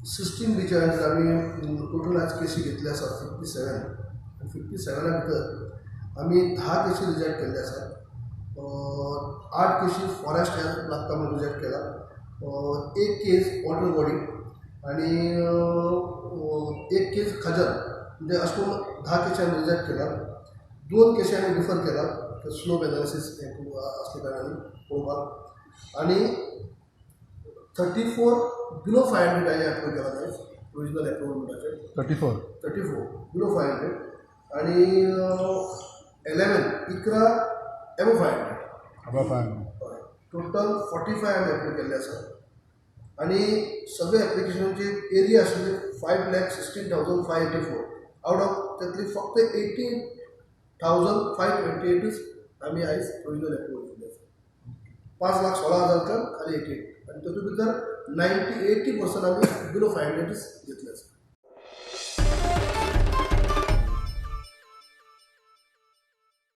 16 discharge आम्ही total आज केसी घेतल्या आसात 57 आनी 57 भितर आमी 10 केसी रिजेक्ट केल्ले आसात. 8 केसी फॉरेस्ट हेल्थ लागता म्हणून रिजेक्ट केला. एक केस वॉटर बॉडी आणि एक केस खजन म्हणजे अशें करून 10 केसी आमी रिजेक्ट केला. 2 केसी आमी रिफर केला स्लो एनालिसीस असल्या कारणान पळोवपाक. आणि 34 बिलो 500 हांवें एप्रूव केला जाय प्रोविजनल एप्रुवमेंटाचेर 34 बिलो 500 आणि 11 एबो 500 टोटल 45 हांवें एप्रूव केल्ले आसा. आणि सगळे एप्लिकेशनाचे एरिया आशिल्ले 5,16,584 आउट ऑफ त्यातली फक्त 18,528 आमी आयज प्रोविजनल एप्रुवल केल्ले आसा. 5,16,000 खाली 88 आणि तातूंत भितर 80% आमी बिलो 500